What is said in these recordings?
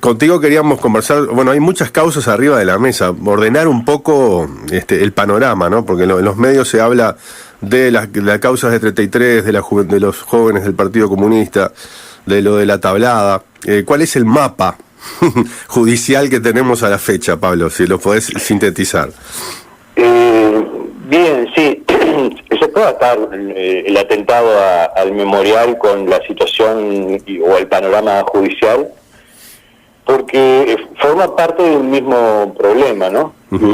contigo queríamos conversar, bueno, hay muchas causas arriba de la mesa, ordenar un poco el panorama, ¿no? Porque en los medios se habla de las causas de 33, de los jóvenes del Partido Comunista, de lo de la tablada. ¿Cuál es el mapa judicial que tenemos a la fecha, Pablo? Si lo podés sintetizar. Bien, sí. Se puede atar el atentado al memorial con la situación o el panorama judicial, porque forma parte de un mismo problema, ¿no? Uh-huh.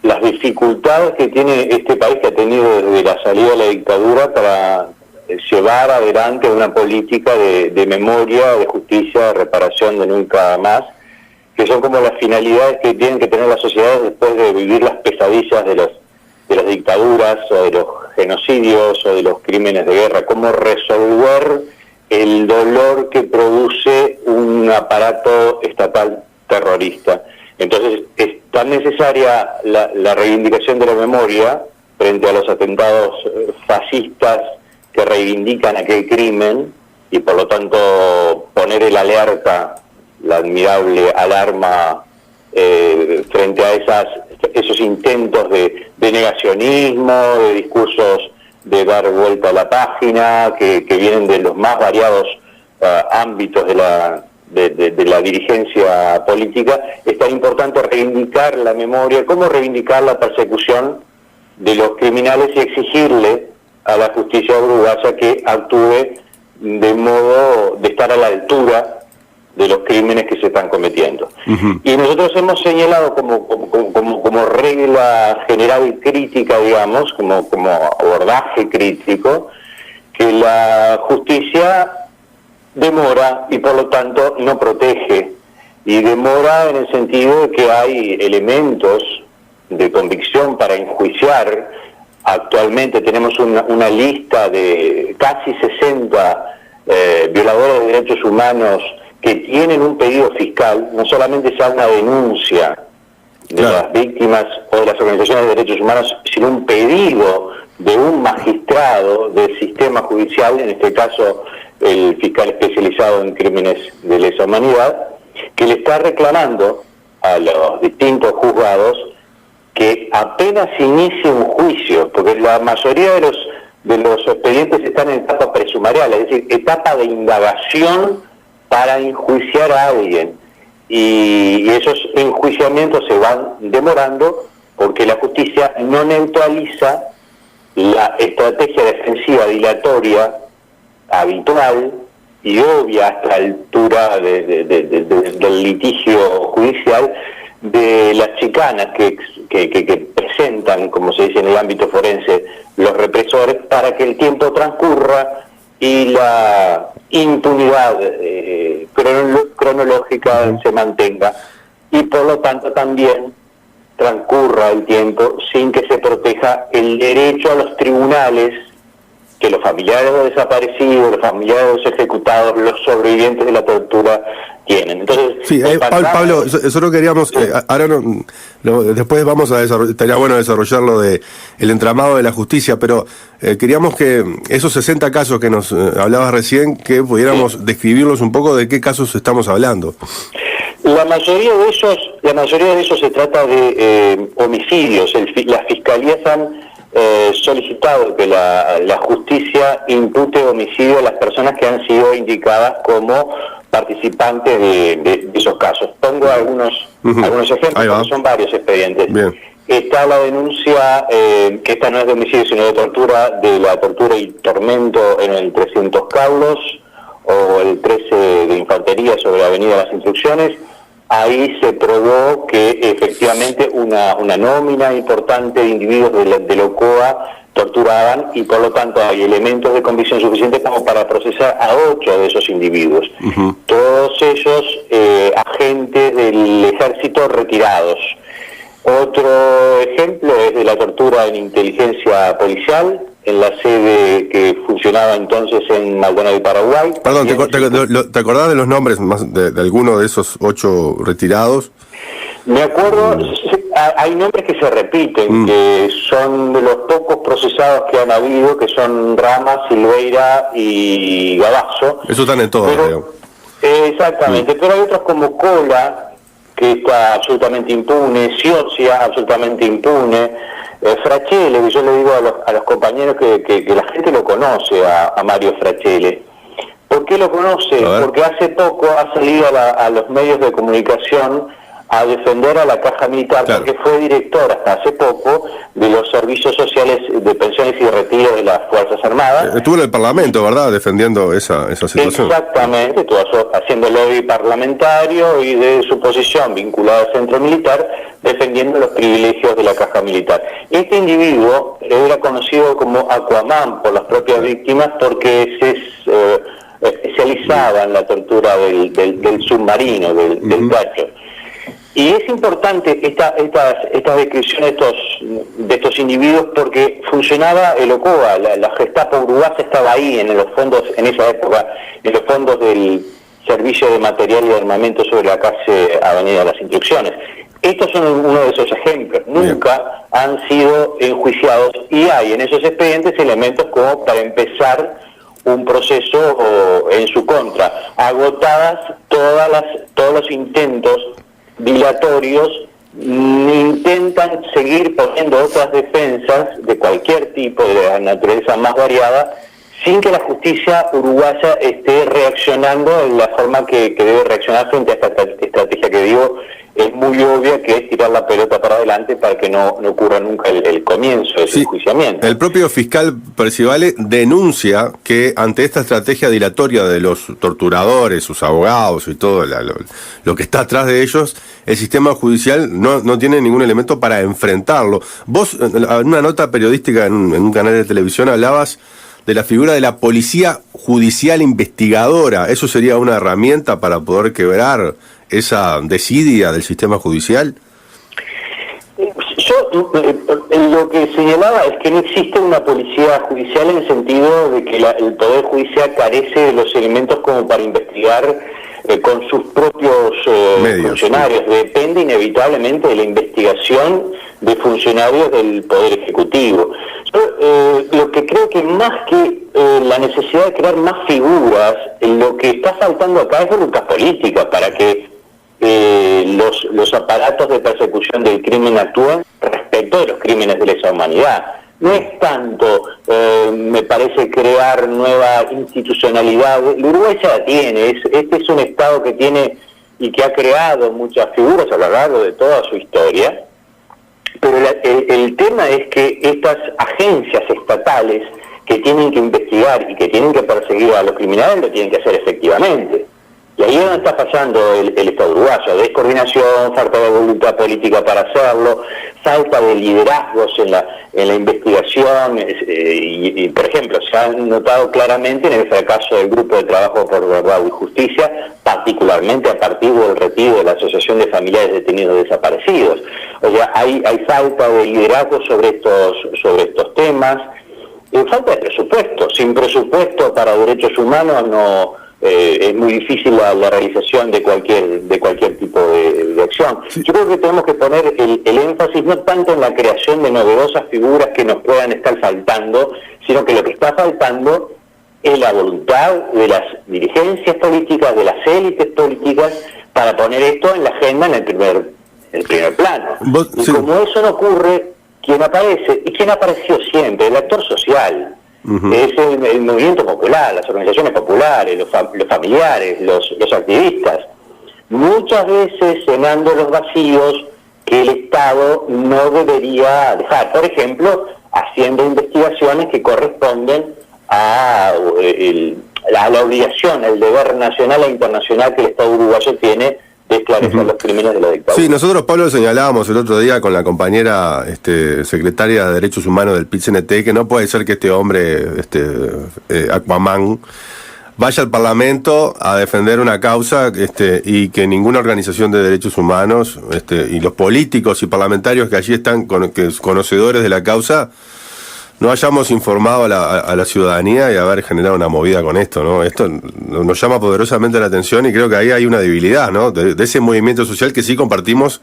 Las dificultades que tiene este país, que ha tenido desde la salida de la dictadura, para llevar adelante una política de memoria, de justicia, de reparación, de nunca más, que son como las finalidades que tienen que tener las sociedades después de vivir las pesadillas de las dictaduras o de los genocidios o de los crímenes de guerra. Cómo resolver el dolor que produce un aparato estatal terrorista. Entonces es tan necesaria la reivindicación de la memoria frente a los atentados fascistas que reivindican aquel crimen, y por lo tanto poner el alerta, la admirable alarma frente a esos intentos de negacionismo, de discursos de dar vuelta a la página, que vienen de los más variados ámbitos de la dirigencia política. Es tan importante reivindicar la memoria, como reivindicar la persecución de los criminales y exigirle a la justicia uruguaya que actúe de modo de estar a la altura de los crímenes que se están cometiendo. Uh-huh. Y nosotros hemos señalado como regla general y crítica, digamos, como abordaje crítico, que la justicia demora y por lo tanto no protege. Y demora en el sentido de que hay elementos de convicción para enjuiciar. Actualmente tenemos una lista de casi 60 violadores de derechos humanos que tienen un pedido fiscal. No solamente sea una denuncia de las víctimas o de las organizaciones de derechos humanos, sino un pedido de un magistrado del sistema judicial, en este caso el fiscal especializado en crímenes de lesa humanidad, que le está reclamando a los distintos juzgados que apenas inicie un juicio, porque la mayoría de los expedientes están en etapa presumarial, es decir, etapa de indagación para enjuiciar a alguien, y esos enjuiciamientos se van demorando porque la justicia no neutraliza la estrategia defensiva dilatoria habitual y obvia hasta la altura del litigio judicial de las chicanas que presentan, como se dice en el ámbito forense, los represores, para que el tiempo transcurra y la impunidad cronológica se mantenga, y por lo tanto también transcurra el tiempo sin que se proteja el derecho a los tribunales que los familiares de los desaparecidos, los familiares de los ejecutados, los sobrevivientes de la tortura tienen. Entonces, sí, Pablo, nosotros queríamos, ahora después vamos a desarrollar, estaría bueno desarrollar de el entramado de la justicia, pero queríamos que esos 60 casos que nos hablabas recién, que pudiéramos describirlos un poco, de qué casos estamos hablando. La mayoría de ellos se trata de homicidios. Las fiscalías han solicitado que la justicia impute homicidio a las personas que han sido indicadas como participantes de esos casos. Pongo algunos ejemplos, porque son varios expedientes. Bien. Está la denuncia, que esta no es de homicidio sino de la tortura y tormento en el 300 Carlos, o el 13 de Infantería sobre la Avenida Las Instrucciones. Ahí se probó que efectivamente una nómina importante de individuos de la OCOA torturaban, y por lo tanto hay elementos de convicción suficientes como para procesar a 8 de esos individuos. Uh-huh. Todos ellos agentes del ejército retirados. Otro ejemplo es de la tortura en inteligencia policial, en la sede que funcionaba entonces en Maldonado y Paraguay. Perdón, ¿te acordás de los nombres más de alguno de esos 8 retirados? Me acuerdo, hay nombres que se repiten, que son de los pocos procesados que han habido, que son Rama, Silveira y Gavazzo. Eso están en todos, creo. Exactamente, pero hay otros como Cola, que está absolutamente impune, Sciozia, absolutamente impune, Frachele, que yo le digo a los compañeros que la gente lo conoce a Mario Frachele. ¿Por qué lo conoce? Porque hace poco ha salido a los medios de comunicación a defender a la Caja Militar, claro, porque fue director hasta hace poco de los servicios sociales de pensiones y retiro de las Fuerzas Armadas. Estuvo en el Parlamento, ¿verdad?, defendiendo esa situación. Exactamente, estuvo haciendo lobby parlamentario y de su posición vinculada al centro militar, defendiendo los privilegios de la Caja Militar. Este individuo era conocido como Aquaman por las propias víctimas porque se especializaba en la tortura del submarino, del tacho. Y es importante estas descripciones de estos individuos porque funcionaba el OCOA, la Gestapo uruguaya estaba ahí en los fondos, en esa época, en los fondos del Servicio de Material y Armamento sobre la calle Avenida de las Instrucciones. Estos son uno de esos ejemplos. Nunca han sido enjuiciados y hay en esos expedientes elementos como para empezar un proceso en su contra. Agotadas todos los intentos dilatorios, intentan seguir poniendo otras defensas de cualquier tipo, de la naturaleza más variada, sin que la justicia uruguaya esté reaccionando en la forma que debe reaccionar frente a esta estrategia que digo es muy obvia, que es tirar la pelota para adelante para que no ocurra nunca el comienzo de ese enjuiciamiento. El propio fiscal Percivale denuncia que ante esta estrategia dilatoria de los torturadores, sus abogados y todo lo que está atrás de ellos, el sistema judicial no tiene ningún elemento para enfrentarlo. Vos, en una nota periodística en un canal de televisión, hablabas de la figura de la policía judicial investigadora. ¿Eso sería una herramienta para poder quebrar esa desidia del sistema judicial? Yo lo que señalaba es que no existe una policía judicial en el sentido de que el Poder Judicial carece de los elementos como para investigar con sus propios funcionarios. Sí. Depende inevitablemente de la investigación de funcionarios del Poder Ejecutivo. Yo lo que creo que más que la necesidad de crear más figuras, lo que está faltando acá es voluntad política para que los aparatos de persecución del crimen actúen respecto de los crímenes de lesa humanidad. No es tanto, me parece, crear nueva institucionalidad. El Uruguay ya la tiene, este es un Estado que tiene y que ha creado muchas figuras a lo largo de toda su historia, pero el tema es que estas agencias estatales que tienen que investigar y que tienen que perseguir a los criminales lo tienen que hacer efectivamente. Y ahí es donde está fallando el Estado uruguayo: descoordinación, falta de voluntad política para hacerlo, falta de liderazgos en la investigación, y por ejemplo, se ha notado claramente en el fracaso del Grupo de Trabajo por Verdad y Justicia, particularmente a partir del retiro de la Asociación de Familiares Detenidos Desaparecidos. O sea, hay falta de liderazgo sobre estos temas, falta de presupuesto. Sin presupuesto para derechos humanos es muy difícil la realización de cualquier tipo de acción. Sí. Yo creo que tenemos que poner el énfasis no tanto en la creación de novedosas figuras que nos puedan estar faltando, sino que lo que está faltando es la voluntad de las dirigencias políticas, de las élites políticas, para poner esto en la agenda en el primer plano. Y como eso no ocurre, ¿quién aparece? ¿Y quién apareció siempre? El actor social. Es el movimiento popular, las organizaciones populares, los familiares, los activistas, muchas veces llenando los vacíos que el Estado no debería dejar. Por ejemplo, haciendo investigaciones que corresponden a la obligación, el deber nacional e internacional que el Estado uruguayo tiene de esclarecer los crímenes de la dictadura. Sí, nosotros, Pablo, señalábamos el otro día con la compañera secretaria de Derechos Humanos del PIT-CNT que no puede ser que este hombre, Aquaman, vaya al Parlamento a defender una causa y que ninguna organización de derechos humanos y los políticos y parlamentarios que allí están, conocedores de la causa, no hayamos informado a la ciudadanía y haber generado una movida con esto, ¿no? Esto nos llama poderosamente la atención y creo que ahí hay una debilidad, ¿no? De ese movimiento social que sí compartimos,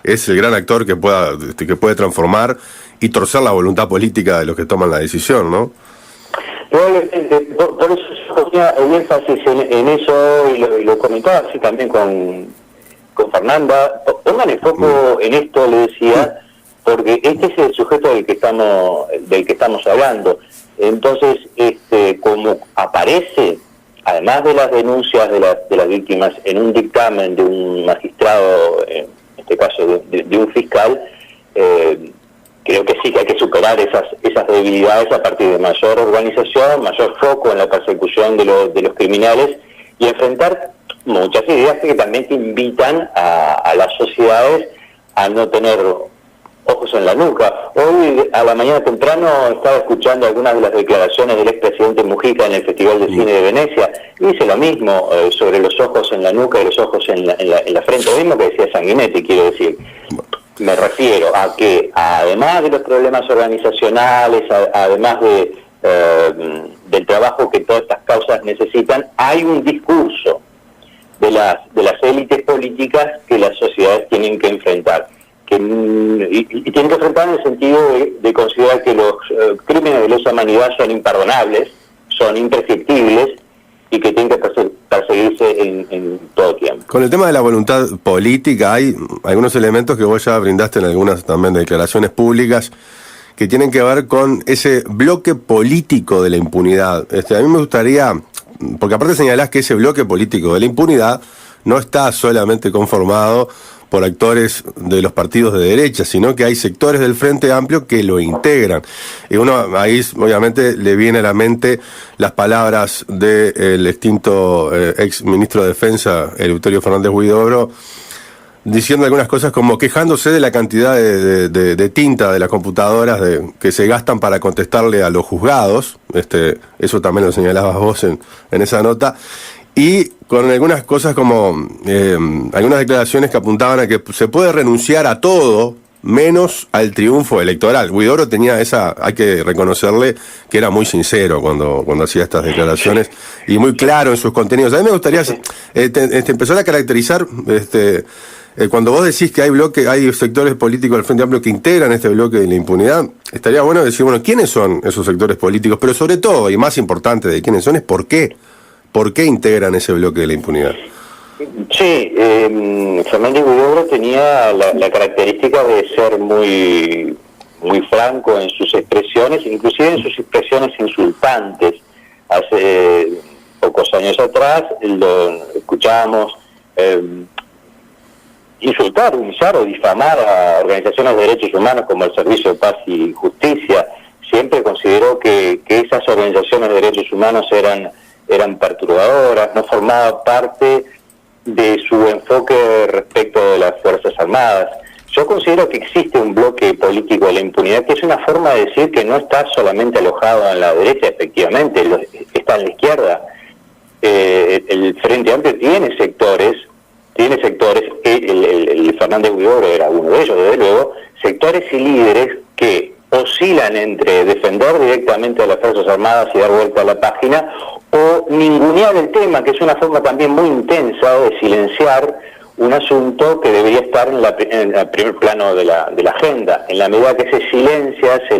es el gran actor que puede transformar y torcer la voluntad política de los que toman la decisión, ¿no? Por eso ponía el énfasis en eso y lo comentaba así también con Fernanda. Pongan el foco en esto, le decía, porque este es el sujeto del que estamos hablando. Entonces, como aparece, además de las denuncias de las víctimas, en un dictamen de un magistrado, en este caso de un fiscal, creo que sí que hay que superar esas debilidades a partir de mayor organización, mayor foco en la persecución de los criminales y enfrentar muchas ideas que también te invitan a las sociedades a no tener ojos en la nuca. Hoy a la mañana temprano estaba escuchando algunas de las declaraciones del expresidente Mujica en el Festival de Cine de Venecia, y dice lo mismo sobre los ojos en la nuca y los ojos en la frente, lo mismo que decía Sanguinetti, quiero decir. Me refiero a que, además de los problemas organizacionales, además del trabajo que todas estas causas necesitan, hay un discurso de las élites políticas que las sociedades tienen que enfrentar. Y tienen que enfrentar en el sentido de considerar que los crímenes de lesa humanidad son imperdonables, son imprescriptibles y que tienen que perseguirse en todo tiempo. Con el tema de la voluntad política, hay algunos elementos que vos ya brindaste en algunas también declaraciones públicas que tienen que ver con ese bloque político de la impunidad. A mí me gustaría, porque aparte señalás que ese bloque político de la impunidad no está solamente conformado por actores de los partidos de derecha, sino que hay sectores del Frente Amplio que lo integran. Y uno ahí obviamente le viene a la mente las palabras del extinto ex ministro de Defensa, Eleuterio Fernández Huidobro, diciendo algunas cosas como quejándose de la cantidad de tinta de las computadoras que se gastan para contestarle a los juzgados. Eso también lo señalabas vos en esa nota. Y con algunas cosas como algunas declaraciones que apuntaban a que se puede renunciar a todo menos al triunfo electoral. Huidobro tenía hay que reconocerle que era muy sincero cuando hacía estas declaraciones y muy claro en sus contenidos. A mí me gustaría empezar a caracterizar cuando vos decís que hay sectores políticos del Frente Amplio que integran este bloque de la impunidad. Estaría bueno decir, bueno, ¿quiénes son esos sectores políticos? Pero sobre todo, y más importante de quiénes son, es ¿por qué? ¿Por qué integran ese bloque de la impunidad? Sí, Fernández Huidobro tenía la característica de ser muy franco en sus expresiones, inclusive en sus expresiones insultantes. Hace pocos años atrás lo escuchábamos insultar, humillar o difamar a organizaciones de derechos humanos como el Servicio de Paz y Justicia. Siempre consideró que esas organizaciones de derechos humanos eran perturbadoras, no formaba parte de su enfoque respecto de las Fuerzas Armadas. Yo considero que existe un bloque político de la impunidad, que es una forma de decir que no está solamente alojado en la derecha, efectivamente, está en la izquierda. El Frente Amplio tiene sectores, el Fernández Huidobro era uno de ellos, desde luego, sectores y líderes que oscilan entre defender directamente a las Fuerzas Armadas y dar vuelta a la página, o ningunear el tema, que es una forma también muy intensa de silenciar un asunto que debería estar en el primer plano de la agenda. En la medida que se silencia, se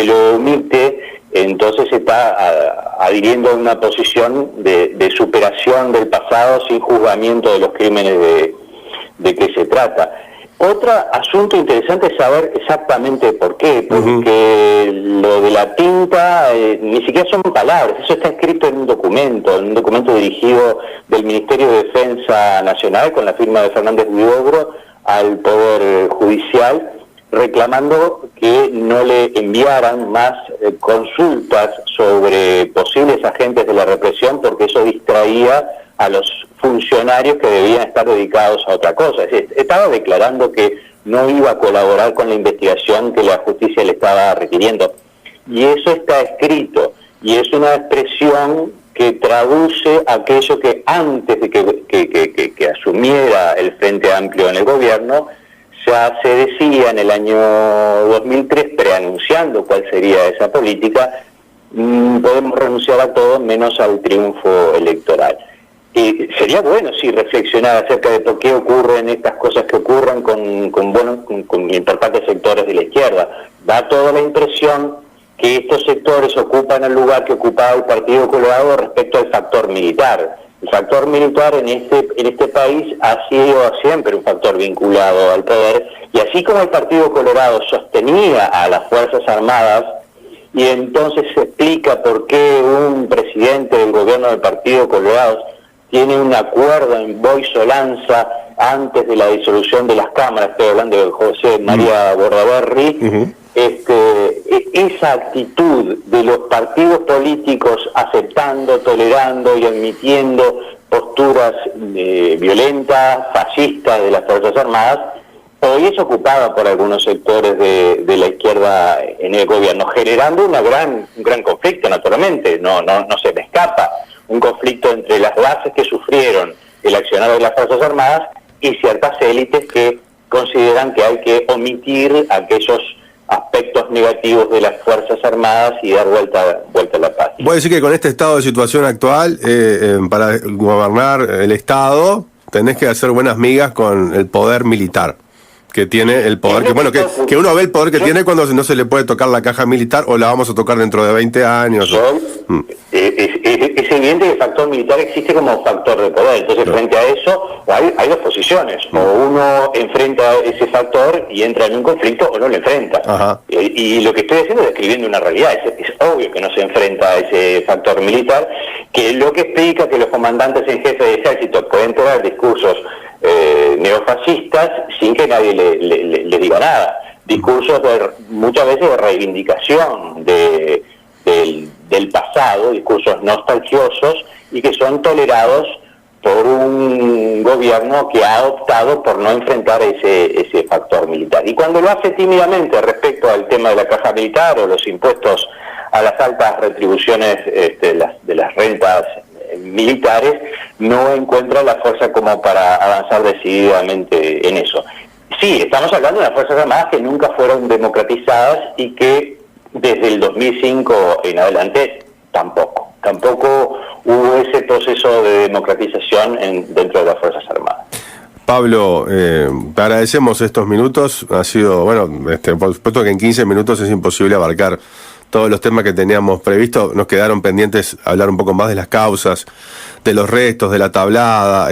lo omite, entonces se está adhiriendo a una posición de superación del pasado sin juzgamiento de los crímenes de que se trata. Otro asunto interesante es saber exactamente por qué, porque lo de la tinta ni siquiera son palabras, eso está escrito en un documento dirigido del Ministerio de Defensa Nacional con la firma de Fernández Huidobro al Poder Judicial, reclamando que no le enviaran más consultas sobre posibles agentes de la represión porque eso distraía a los funcionarios que debían estar dedicados a otra cosa. Es decir, estaba declarando que no iba a colaborar con la investigación que la justicia le estaba requiriendo. Y eso está escrito, y es una expresión que traduce aquello que antes de que asumiera el Frente Amplio en el gobierno, ya se decía en el año 2003, preanunciando cuál sería esa política: podemos renunciar a todo menos al triunfo electoral. Y sería bueno reflexionar acerca de por qué ocurren estas cosas que ocurren con importantes sectores de la izquierda. Da toda la impresión que estos sectores ocupan el lugar que ocupaba el Partido Colorado respecto al factor militar. El factor militar en este país ha sido siempre un factor vinculado al poder, y así como el Partido Colorado sostenía a las Fuerzas Armadas, y entonces se explica por qué un presidente del gobierno del Partido Colorado tiene un acuerdo en Boisolanza antes de la disolución de las cámaras, estoy hablando de José María Bordaberry. Esa actitud de los partidos políticos aceptando, tolerando y admitiendo posturas violentas, fascistas de las Fuerzas Armadas, hoy es ocupada por algunos sectores de la izquierda en el gobierno, generando un gran conflicto, naturalmente, no se me escapa, un conflicto entre las bases que sufrieron el accionar de las Fuerzas Armadas y ciertas élites que consideran que hay que omitir aquellos aspectos negativos de las Fuerzas Armadas y dar vuelta a la paz. Voy a decir que con este estado de situación actual, para gobernar el Estado, tenés que hacer buenas migas con el poder militar, que tiene el poder, que uno ve el poder que tiene cuando no se le puede tocar la caja militar, o la vamos a tocar dentro de 20 años. Es evidente que el factor militar existe como factor de poder, entonces frente a eso hay dos posiciones, o uno enfrenta ese factor y entra en un conflicto, o no lo enfrenta. Y lo que estoy haciendo es describiendo una realidad, es obvio que no se enfrenta a ese factor militar, que es lo que explica que los comandantes en jefe de ejército pueden tener discursos neofascistas sin que nadie le diga nada, discursos muchas veces de reivindicación del pasado, discursos nostalgiosos, y que son tolerados por un gobierno que ha optado por no enfrentar ese factor militar. Y cuando lo hace tímidamente respecto al tema de la caja militar o los impuestos a las altas retribuciones de las rentas militares, no encuentra la fuerza como para avanzar decididamente en eso. Sí, estamos hablando de las Fuerzas Armadas que nunca fueron democratizadas y que desde el 2005 en adelante tampoco hubo ese proceso de democratización dentro de las Fuerzas Armadas. Pablo, te agradecemos estos minutos. Ha sido, por supuesto que en 15 minutos es imposible abarcar todos los temas que teníamos previsto. Nos quedaron pendientes hablar un poco más de las causas, de los restos, de la tablada,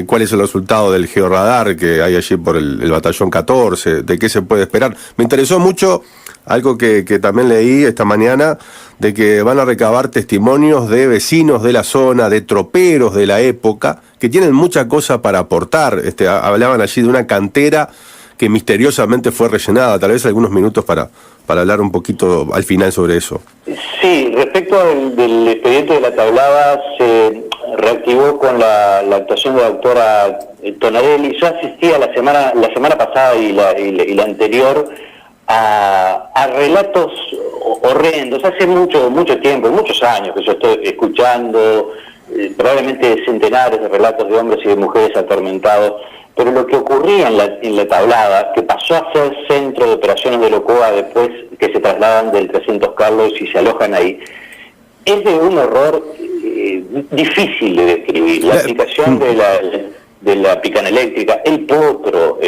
cuál es el resultado del georradar que hay allí por el batallón 14, de qué se puede esperar. Me interesó mucho algo que también leí esta mañana, de que van a recabar testimonios de vecinos de la zona, de troperos de la época, que tienen mucha cosa para aportar. Hablaban allí de una cantera que misteriosamente fue rellenada. Tal vez algunos minutos para hablar un poquito al final sobre eso. Sí, respecto del expediente de la tablada, se reactivó con la actuación de la doctora Tonarelli. Yo asistía la semana pasada y la anterior a relatos horrendos. Hace mucho tiempo, muchos años que yo estoy escuchando probablemente centenares de relatos de hombres y de mujeres atormentados. Pero lo que ocurría en la tablada, que pasó a ser centro de operaciones de Locoa después que se trasladan del 300 Carlos y se alojan ahí, es de un horror difícil de describir. La aplicación de la picana eléctrica, el potro,